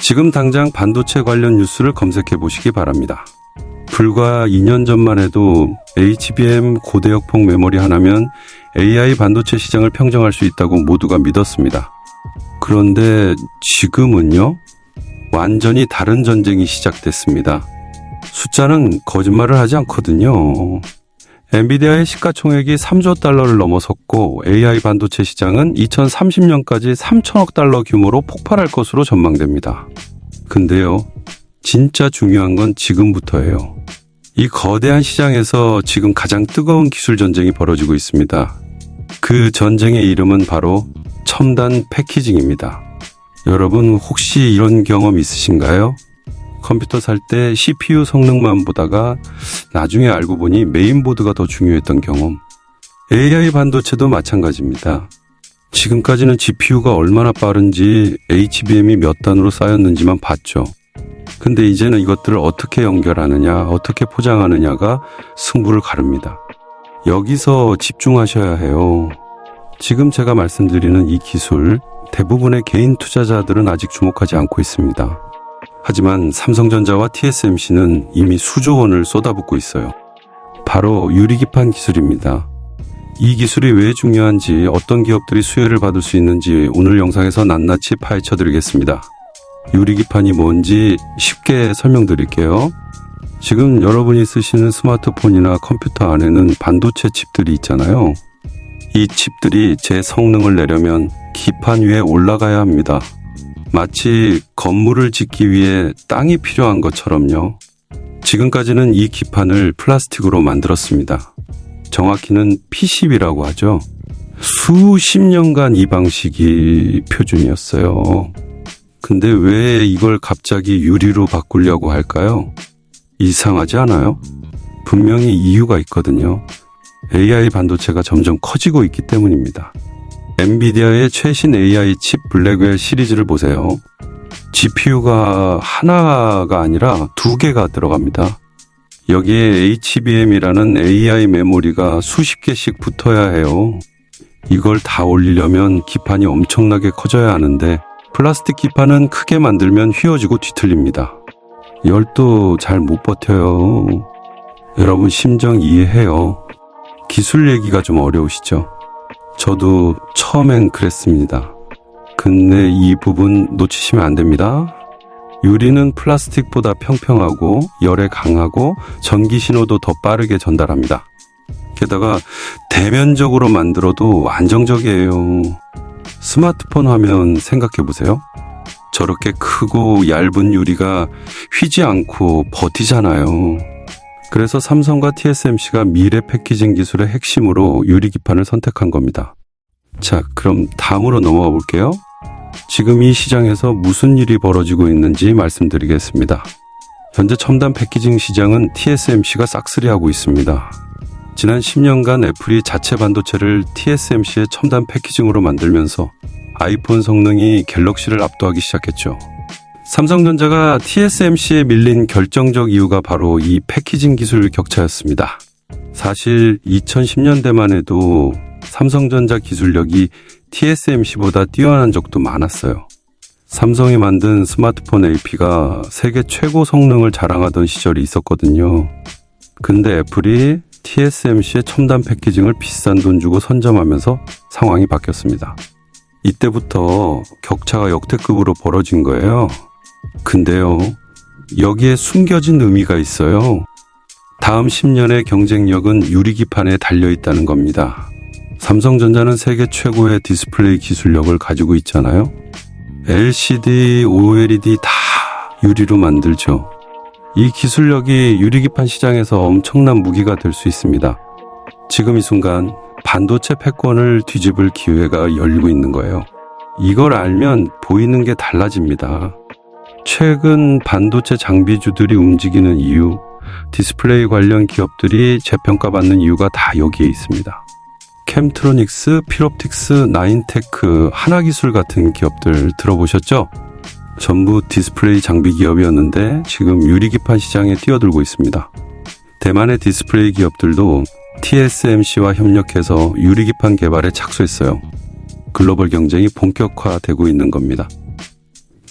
지금 당장 반도체 관련 뉴스를 검색해 보시기 바랍니다. 불과 2년 전만 해도 HBM 고대역폭 메모리 하나면 AI 반도체 시장을 평정할 수 있다고 모두가 믿었습니다. 그런데 지금은요? 완전히 다른 전쟁이 시작됐습니다. 숫자는 거짓말을 하지 않거든요. 엔비디아의 시가총액이 3조 달러를 넘어섰고 AI 반도체 시장은 2030년까지 3천억 달러 규모로 폭발할 것으로 전망됩니다. 근데요, 진짜 중요한 건 지금부터예요. 이 거대한 시장에서 지금 가장 뜨거운 기술 전쟁이 벌어지고 있습니다. 그 전쟁의 이름은 바로 첨단 패키징입니다. 여러분 혹시 이런 경험 있으신가요? 컴퓨터 살 때 CPU 성능만 보다가 나중에 알고 보니 메인보드가 더 중요했던 경험. AI 반도체도 마찬가지입니다. 지금까지는 GPU가 얼마나 빠른지 HBM이 몇 단으로 쌓였는지만 봤죠. 근데 이제는 이것들을 어떻게 연결하느냐, 어떻게 포장하느냐가 승부를 가릅니다. 여기서 집중하셔야 해요. 지금 제가 말씀드리는 이 기술, 대부분의 개인 투자자들은 아직 주목하지 않고 있습니다. 하지만 삼성전자와 TSMC는 이미 수조 원을 쏟아붓고 있어요. 바로 유리기판 기술입니다. 이 기술이 왜 중요한지, 어떤 기업들이 수혜를 받을 수 있는지 오늘 영상에서 낱낱이 파헤쳐 드리겠습니다. 유리기판이 뭔지 쉽게 설명드릴게요. 지금 여러분이 쓰시는 스마트폰이나 컴퓨터 안에는 반도체 칩들이 있잖아요. 이 칩들이 제 성능을 내려면 기판 위에 올라가야 합니다. 마치 건물을 짓기 위해 땅이 필요한 것처럼요. 지금까지는 이 기판을 플라스틱으로 만들었습니다. 정확히는 P10이라고 하죠. 수십 년간 이 방식이 표준이었어요. 근데 왜 이걸 갑자기 유리로 바꾸려고 할까요? 이상하지 않아요? 분명히 이유가 있거든요. AI 반도체가 점점 커지고 있기 때문입니다. 엔비디아의 최신 AI 칩 블랙웰 시리즈를 보세요. GPU가 하나가 아니라 2개가 들어갑니다. 여기에 HBM이라는 AI 메모리가 수십 개씩 붙어야 해요. 이걸 다 올리려면 기판이 엄청나게 커져야 하는데 플라스틱 기판은 크게 만들면 휘어지고 뒤틀립니다. 열도 잘 못 버텨요. 여러분 심정 이해해요. 기술 얘기가 좀 어려우시죠? 저도 처음엔 그랬습니다. 근데 이 부분 놓치시면 안 됩니다. 유리는 플라스틱보다 평평하고 열에 강하고 전기 신호도 더 빠르게 전달합니다. 게다가 대면적으로 만들어도 안정적이에요. 스마트폰 화면 생각해 보세요. 저렇게 크고 얇은 유리가 휘지 않고 버티잖아요. 그래서 삼성과 TSMC가 미래 패키징 기술의 핵심으로 유리기판을 선택한 겁니다. 자, 그럼 다음으로 넘어가 볼게요. 지금 이 시장에서 무슨 일이 벌어지고 있는지 말씀드리겠습니다. 현재 첨단 패키징 시장은 TSMC가 싹쓸이하고 있습니다. 지난 10년간 애플이 자체 반도체를 TSMC의 첨단 패키징으로 만들면서 아이폰 성능이 갤럭시를 압도하기 시작했죠. 삼성전자가 TSMC에 밀린 결정적 이유가 바로 이 패키징 기술 격차였습니다. 사실 2010년대만 해도 삼성전자 기술력이 TSMC보다 뛰어난 적도 많았어요. 삼성이 만든 스마트폰 AP가 세계 최고 성능을 자랑하던 시절이 있었거든요. 근데 애플이 TSMC의 첨단 패키징을 비싼 돈 주고 선점하면서 상황이 바뀌었습니다. 이때부터 격차가 역대급으로 벌어진 거예요. 근데요, 여기에 숨겨진 의미가 있어요. 다음 10년의 경쟁력은 유리기판에 달려있다는 겁니다. 삼성전자는 세계 최고의 디스플레이 기술력을 가지고 있잖아요. LCD, OLED 다 유리로 만들죠. 이 기술력이 유리기판 시장에서 엄청난 무기가 될 수 있습니다. 지금 이 순간 반도체 패권을 뒤집을 기회가 열리고 있는 거예요. 이걸 알면 보이는 게 달라집니다. 최근 반도체 장비주들이 움직이는 이유, 디스플레이 관련 기업들이 재평가받는 이유가 다 여기에 있습니다. 캠트로닉스, 필옵틱스, 나인테크, 하나기술 같은 기업들 들어보셨죠? 전부 디스플레이 장비 기업이었는데 지금 유리기판 시장에 뛰어들고 있습니다. 대만의 디스플레이 기업들도 TSMC와 협력해서 유리기판 개발에 착수했어요. 글로벌 경쟁이 본격화되고 있는 겁니다.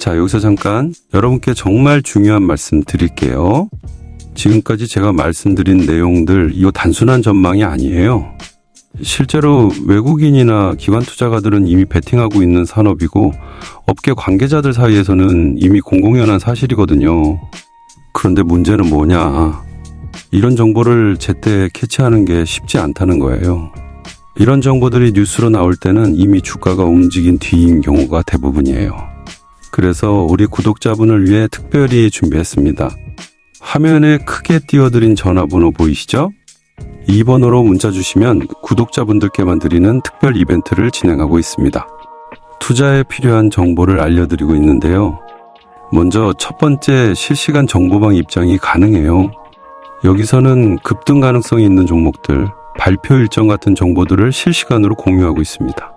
자, 여기서 잠깐 여러분께 정말 중요한 말씀 드릴게요. 지금까지 제가 말씀드린 내용들, 이거 단순한 전망이 아니에요. 실제로 외국인이나 기관 투자가들은 이미 베팅하고 있는 산업이고 업계 관계자들 사이에서는 이미 공공연한 사실이거든요. 그런데 문제는 뭐냐? 이런 정보를 제때 캐치하는 게 쉽지 않다는 거예요. 이런 정보들이 뉴스로 나올 때는 이미 주가가 움직인 뒤인 경우가 대부분이에요. 그래서 우리 구독자분을 위해 특별히 준비했습니다. 화면에 크게 띄워드린 전화번호 보이시죠? 이 번호로 문자 주시면 구독자분들께만 드리는 특별 이벤트를 진행하고 있습니다. 투자에 필요한 정보를 알려드리고 있는데요. 먼저 첫 번째 실시간 정보방 입장이 가능해요. 여기서는 급등 가능성이 있는 종목들, 발표 일정 같은 정보들을 실시간으로 공유하고 있습니다.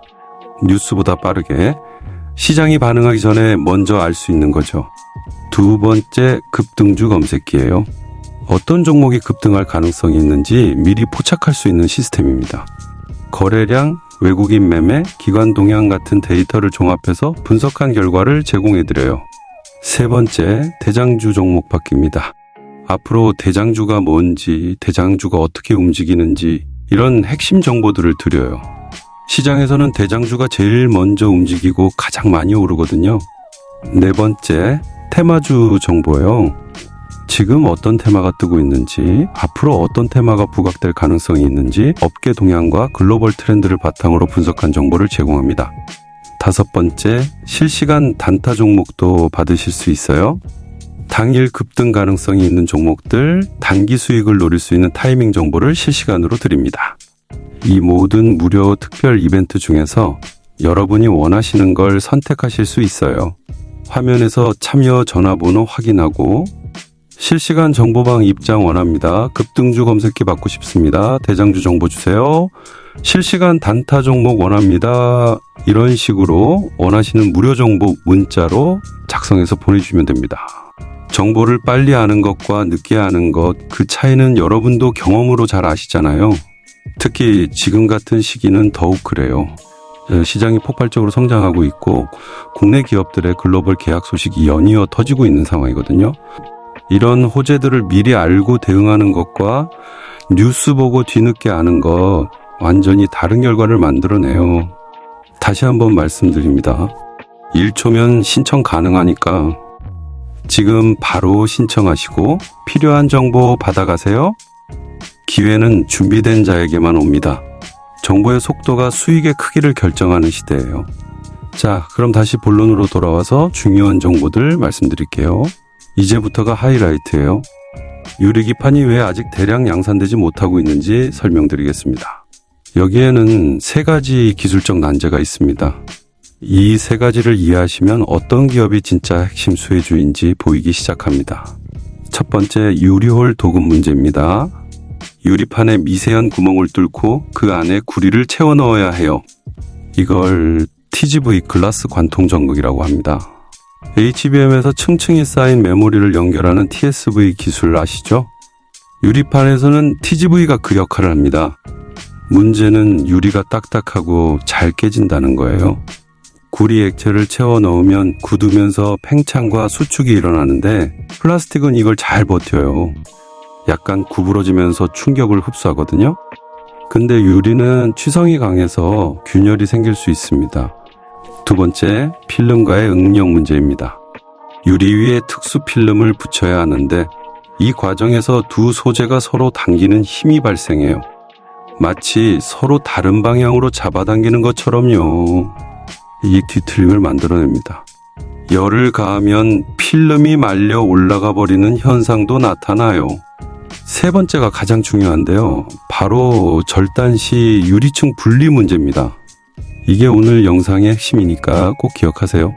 뉴스보다 빠르게 시장이 반응하기 전에 먼저 알 수 있는 거죠. 두 번째 급등주 검색기예요. 어떤 종목이 급등할 가능성이 있는지 미리 포착할 수 있는 시스템입니다. 거래량, 외국인 매매, 기관 동향 같은 데이터를 종합해서 분석한 결과를 제공해드려요. 세 번째, 대장주 종목 받기입니다. 앞으로 대장주가 뭔지, 대장주가 어떻게 움직이는지 이런 핵심 정보들을 드려요. 시장에서는 대장주가 제일 먼저 움직이고 가장 많이 오르거든요. 네 번째, 테마주 정보예요. 지금 어떤 테마가 뜨고 있는지, 앞으로 어떤 테마가 부각될 가능성이 있는지 업계 동향과 글로벌 트렌드를 바탕으로 분석한 정보를 제공합니다. 다섯 번째, 실시간 단타 종목도 받으실 수 있어요. 당일 급등 가능성이 있는 종목들, 단기 수익을 노릴 수 있는 타이밍 정보를 실시간으로 드립니다. 이 모든 무료 특별 이벤트 중에서 여러분이 원하시는 걸 선택하실 수 있어요. 화면에서 참여 전화번호 확인하고 실시간 정보방 입장 원합니다. 급등주 검색기 받고 싶습니다. 대장주 정보 주세요. 실시간 단타 종목 원합니다. 이런 식으로 원하시는 무료 정보 문자로 작성해서 보내주시면 됩니다. 정보를 빨리 아는 것과 늦게 아는 것, 그 차이는 여러분도 경험으로 잘 아시잖아요. 특히 지금 같은 시기는 더욱 그래요. 시장이 폭발적으로 성장하고 있고 국내 기업들의 글로벌 계약 소식이 연이어 터지고 있는 상황이거든요. 이런 호재들을 미리 알고 대응하는 것과 뉴스 보고 뒤늦게 아는 것, 완전히 다른 결과를 만들어내요. 다시 한번 말씀드립니다. 1초면 신청 가능하니까 지금 바로 신청하시고 필요한 정보 받아가세요. 기회는 준비된 자에게만 옵니다. 정보의 속도가 수익의 크기를 결정하는 시대예요. 자, 그럼 다시 본론으로 돌아와서 중요한 정보들 말씀드릴게요. 이제부터가 하이라이트예요. 유리기판이 왜 아직 대량 양산되지 못하고 있는지 설명드리겠습니다. 여기에는 세 가지 기술적 난제가 있습니다. 이 세 가지를 이해하시면 어떤 기업이 진짜 핵심 수혜주인지 보이기 시작합니다. 첫 번째, 유리홀 도금 문제입니다. 유리판에 미세한 구멍을 뚫고 그 안에 구리를 채워 넣어야 해요. 이걸 TGV 글라스 관통 전극이라고 합니다. HBM에서 층층이 쌓인 메모리를 연결하는 TSV 기술 아시죠? 유리판에서는 TGV가 그 역할을 합니다. 문제는 유리가 딱딱하고 잘 깨진다는 거예요. 구리 액체를 채워 넣으면 굳으면서 팽창과 수축이 일어나는데 플라스틱은 이걸 잘 버텨요. 약간 구부러지면서 충격을 흡수하거든요. 근데 유리는 취성이 강해서 균열이 생길 수 있습니다. 두 번째, 필름과의 응력 문제입니다. 유리 위에 특수 필름을 붙여야 하는데 이 과정에서 두 소재가 서로 당기는 힘이 발생해요. 마치 서로 다른 방향으로 잡아당기는 것처럼요. 이 뒤틀림을 만들어냅니다. 열을 가하면 필름이 말려 올라가 버리는 현상도 나타나요. 세 번째가 가장 중요한데요. 바로 절단 시 유리층 분리 문제입니다. 이게 오늘 영상의 핵심이니까 꼭 기억하세요.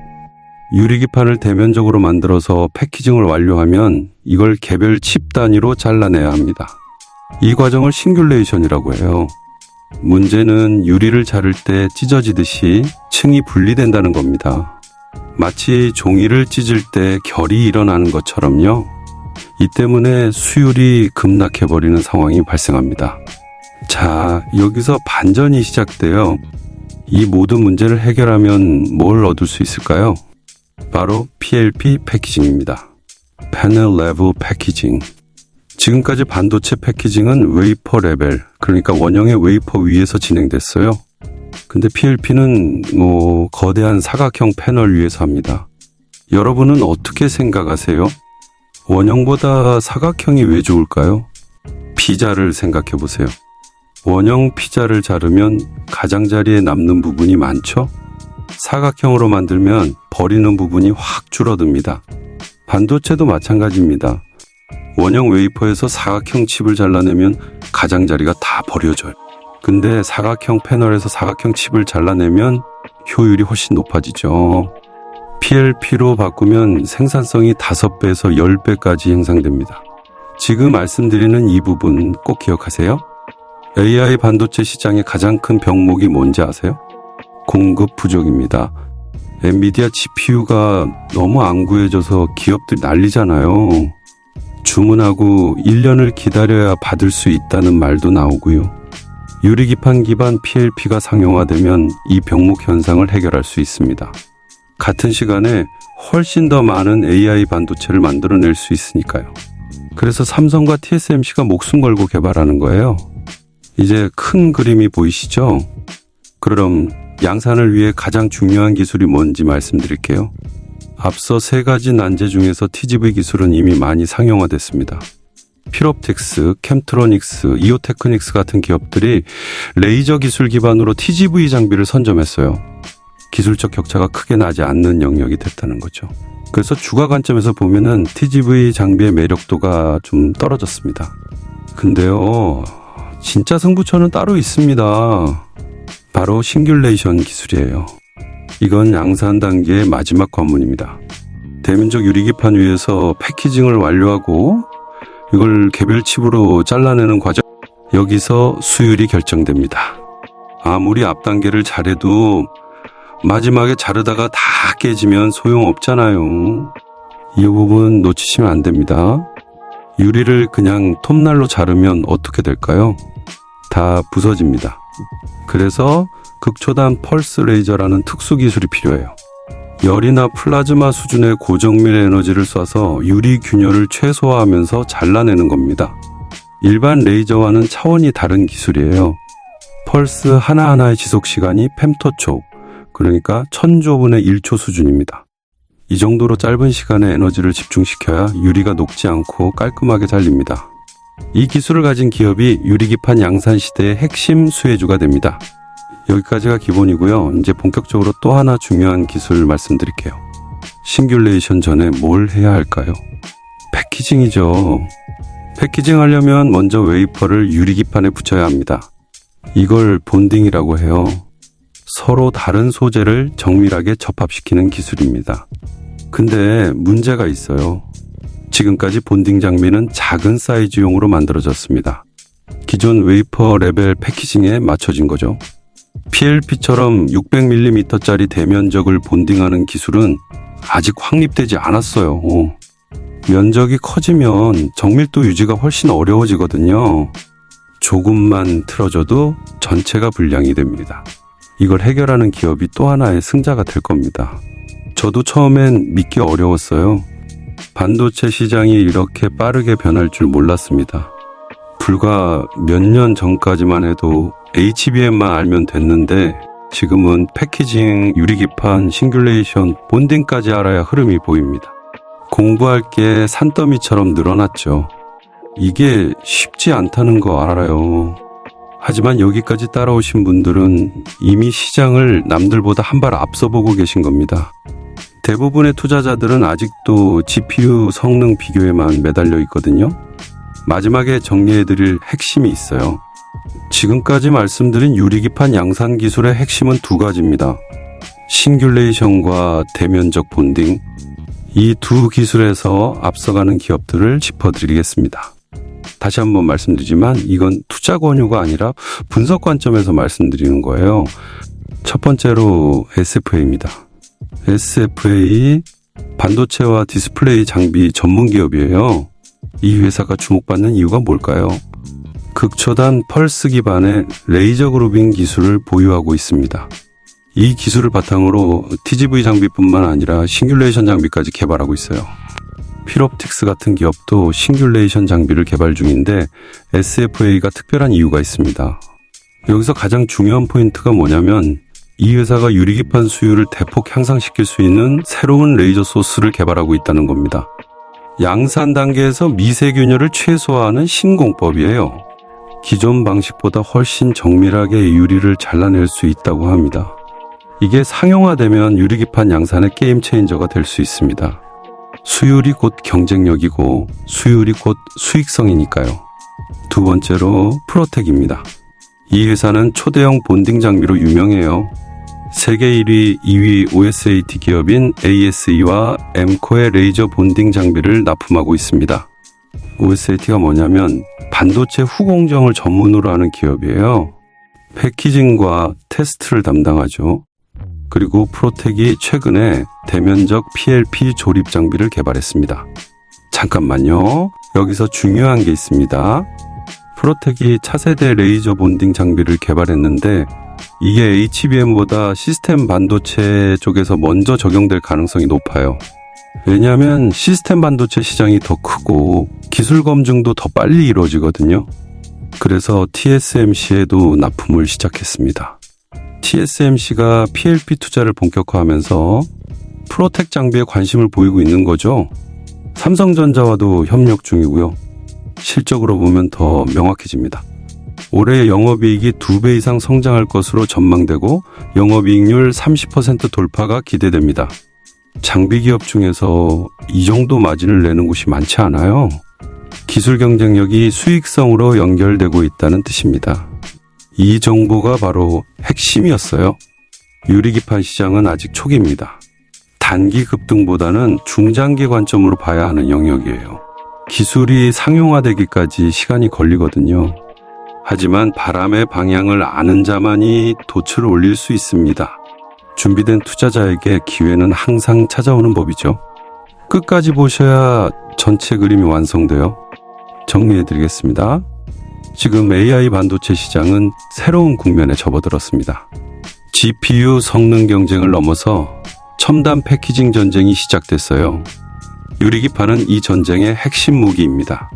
유리기판을 대면적으로 만들어서 패키징을 완료하면 이걸 개별 칩 단위로 잘라내야 합니다. 이 과정을 싱귤레이션이라고 해요. 문제는 유리를 자를 때 찢어지듯이 층이 분리된다는 겁니다. 마치 종이를 찢을 때 결이 일어나는 것처럼요. 이 때문에 수율이 급락해버리는 상황이 발생합니다. 자, 여기서 반전이 시작돼요. 이 모든 문제를 해결하면 뭘 얻을 수 있을까요? 바로 PLP 패키징입니다. Panel Level Packaging. 지금까지 반도체 패키징은 웨이퍼 레벨, 그러니까 원형의 웨이퍼 위에서 진행됐어요. 근데 PLP는 거대한 사각형 패널 위에서 합니다. 여러분은 어떻게 생각하세요? 원형보다 사각형이 왜 좋을까요? 피자를 생각해 보세요. 원형 피자를 자르면 가장자리에 남는 부분이 많죠? 사각형으로 만들면 버리는 부분이 확 줄어듭니다. 반도체도 마찬가지입니다. 원형 웨이퍼에서 사각형 칩을 잘라내면 가장자리가 다 버려져요. 근데 사각형 패널에서 사각형 칩을 잘라내면 효율이 훨씬 높아지죠. PLP로 바꾸면 생산성이 5배에서 10배까지 향상됩니다. 지금 말씀드리는 이 부분 꼭 기억하세요. AI 반도체 시장의 가장 큰 병목이 뭔지 아세요? 공급 부족입니다. 엔비디아 GPU가 너무 안 구해져서 기업들이 난리잖아요. 주문하고 1년을 기다려야 받을 수 있다는 말도 나오고요. 유리기판 기반 PLP가 상용화되면 이 병목 현상을 해결할 수 있습니다. 같은 시간에 훨씬 더 많은 AI 반도체를 만들어낼 수 있으니까요. 그래서 삼성과 TSMC가 목숨 걸고 개발하는 거예요. 이제 큰 그림이 보이시죠? 그럼 양산을 위해 가장 중요한 기술이 뭔지 말씀드릴게요. 앞서 3가지 난제 중에서 TGV 기술은 이미 많이 상용화됐습니다. 필옵틱스, 캠트로닉스, 이오테크닉스 같은 기업들이 레이저 기술 기반으로 TGV 장비를 선점했어요. 기술적 격차가 크게 나지 않는 영역이 됐다는 거죠. 그래서 주가 관점에서 보면은 TGV 장비의 매력도가 좀 떨어졌습니다. 근데요, 진짜 승부처는 따로 있습니다. 바로 싱귤레이션 기술이에요. 이건 양산 단계의 마지막 관문입니다. 대면적 유리기판 위에서 패키징을 완료하고 이걸 개별 칩으로 잘라내는 과정, 여기서 수율이 결정됩니다. 아무리 앞 단계를 잘해도 마지막에 자르다가 다 깨지면 소용없잖아요. 이 부분 놓치시면 안 됩니다. 유리를 그냥 톱날로 자르면 어떻게 될까요? 다 부서집니다. 그래서 극초단 펄스 레이저라는 특수 기술이 필요해요. 열이나 플라즈마 수준의 고정밀 에너지를 쏴서 유리 균열을 최소화하면서 잘라내는 겁니다. 일반 레이저와는 차원이 다른 기술이에요. 펄스 하나하나의 지속 시간이 펨토초, 그러니까 1000조분의 1초 수준입니다. 이 정도로 짧은 시간에 에너지를 집중시켜야 유리가 녹지 않고 깔끔하게 잘립니다. 이 기술을 가진 기업이 유리기판 양산 시대의 핵심 수혜주가 됩니다. 여기까지가 기본이고요. 이제 본격적으로 또 하나 중요한 기술 말씀드릴게요. 싱귤레이션 전에 뭘 해야 할까요? 패키징이죠. 패키징 하려면 먼저 웨이퍼를 유리기판에 붙여야 합니다. 이걸 본딩이라고 해요. 서로 다른 소재를 정밀하게 접합시키는 기술입니다. 근데 문제가 있어요. 지금까지 본딩 장비는 작은 사이즈용으로 만들어졌습니다. 기존 웨이퍼 레벨 패키징에 맞춰진 거죠. PLP처럼 600mm짜리 대면적을 본딩하는 기술은 아직 확립되지 않았어요. 면적이 커지면 정밀도 유지가 훨씬 어려워지거든요. 조금만 틀어져도 전체가 불량이 됩니다. 이걸 해결하는 기업이 또 하나의 승자가 될 겁니다. 저도 처음엔 믿기 어려웠어요. 반도체 시장이 이렇게 빠르게 변할 줄 몰랐습니다. 불과 몇 년 전까지만 해도 HBM만 알면 됐는데 지금은 패키징, 유리기판, 싱귤레이션, 본딩까지 알아야 흐름이 보입니다. 공부할 게 산더미처럼 늘어났죠. 이게 쉽지 않다는 거 알아요. 하지만 여기까지 따라오신 분들은 이미 시장을 남들보다 한 발 앞서 보고 계신 겁니다. 대부분의 투자자들은 아직도 GPU 성능 비교에만 매달려 있거든요. 마지막에 정리해드릴 핵심이 있어요. 지금까지 말씀드린 유리기판 양산 기술의 핵심은 2가지입니다. 싱귤레이션과 대면적 본딩. 이 2 기술에서 앞서가는 기업들을 짚어드리겠습니다. 다시 한번 말씀드리지만 이건 투자 권유가 아니라 분석 관점에서 말씀드리는 거예요. 첫 번째로 SFA입니다. SFA 반도체와 디스플레이 장비 전문 기업이에요. 이 회사가 주목받는 이유가 뭘까요? 극초단 펄스 기반의 레이저 그루빙 기술을 보유하고 있습니다. 이 기술을 바탕으로 TGV 장비뿐만 아니라 싱귤레이션 장비까지 개발하고 있어요. 필옵틱스 같은 기업도 싱귤레이션 장비를 개발 중인데 SFA가 특별한 이유가 있습니다. 여기서 가장 중요한 포인트가 뭐냐면 이 회사가 유리기판 수율을 대폭 향상시킬 수 있는 새로운 레이저 소스를 개발하고 있다는 겁니다. 양산 단계에서 미세균열을 최소화하는 신공법이에요. 기존 방식보다 훨씬 정밀하게 유리를 잘라낼 수 있다고 합니다. 이게 상용화되면 유리기판 양산의 게임 체인저가 될 수 있습니다. 수율이 곧 경쟁력이고 수율이 곧 수익성이니까요. 두 번째로 프로텍입니다. 이 회사는 초대형 본딩 장비로 유명해요. 세계 1위, 2위 OSAT 기업인 ASE와 엠코의 레이저 본딩 장비를 납품하고 있습니다. OSAT가 뭐냐면 반도체 후공정을 전문으로 하는 기업이에요. 패키징과 테스트를 담당하죠. 그리고 프로텍이 최근에 대면적 PLP 조립 장비를 개발했습니다. 잠깐만요. 여기서 중요한 게 있습니다. 프로텍이 차세대 레이저 본딩 장비를 개발했는데 이게 HBM보다 시스템 반도체 쪽에서 먼저 적용될 가능성이 높아요. 왜냐하면 시스템 반도체 시장이 더 크고 기술 검증도 더 빨리 이루어지거든요. 그래서 TSMC에도 납품을 시작했습니다. TSMC가 PLP 투자를 본격화하면서 프로텍 장비에 관심을 보이고 있는 거죠. 삼성전자와도 협력 중이고요. 실적으로 보면 더 명확해집니다. 올해 영업이익이 2배 이상 성장할 것으로 전망되고 영업이익률 30% 돌파가 기대됩니다. 장비 기업 중에서 이 정도 마진을 내는 곳이 많지 않아요. 기술 경쟁력이 수익성으로 연결되고 있다는 뜻입니다. 이 정보가 바로 핵심이었어요. 유리기판 시장은 아직 초기입니다. 단기 급등보다는 중장기 관점으로 봐야 하는 영역이에요. 기술이 상용화되기까지 시간이 걸리거든요. 하지만 바람의 방향을 아는 자만이 돛을 올릴 수 있습니다. 준비된 투자자에게 기회는 항상 찾아오는 법이죠. 끝까지 보셔야 전체 그림이 완성돼요. 정리해드리겠습니다. 지금 AI 반도체 시장은 새로운 국면에 접어들었습니다. GPU 성능 경쟁을 넘어서 첨단 패키징 전쟁이 시작됐어요. 유리기판은 이 전쟁의 핵심 무기입니다.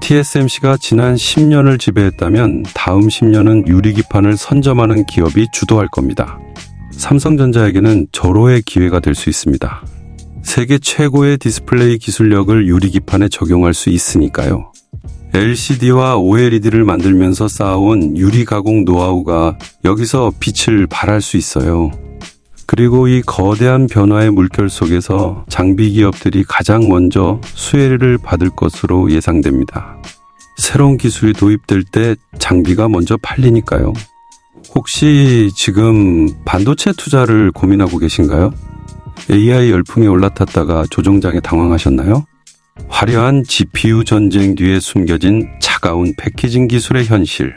TSMC가 지난 10년을 지배했다면 다음 10년은 유리기판을 선점하는 기업이 주도할 겁니다. 삼성전자에게는 절호의 기회가 될 수 있습니다. 세계 최고의 디스플레이 기술력을 유리기판에 적용할 수 있으니까요. LCD와 OLED를 만들면서 쌓아온 유리 가공 노하우가 여기서 빛을 발할 수 있어요. 그리고 이 거대한 변화의 물결 속에서 장비 기업들이 가장 먼저 수혜를 받을 것으로 예상됩니다. 새로운 기술이 도입될 때 장비가 먼저 팔리니까요. 혹시 지금 반도체 투자를 고민하고 계신가요? AI 열풍에 올라탔다가 조종장에 당황하셨나요? 화려한 GPU 전쟁 뒤에 숨겨진 차가운 패키징 기술의 현실.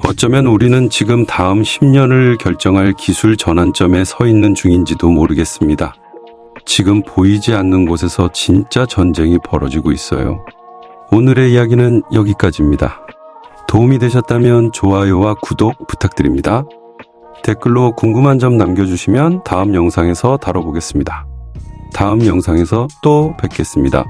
어쩌면 우리는 지금 다음 10년을 결정할 기술 전환점에 서 있는 중인지도 모르겠습니다. 지금 보이지 않는 곳에서 진짜 전쟁이 벌어지고 있어요. 오늘의 이야기는 여기까지입니다. 도움이 되셨다면 좋아요와 구독 부탁드립니다. 댓글로 궁금한 점 남겨주시면 다음 영상에서 다뤄보겠습니다. 다음 영상에서 또 뵙겠습니다.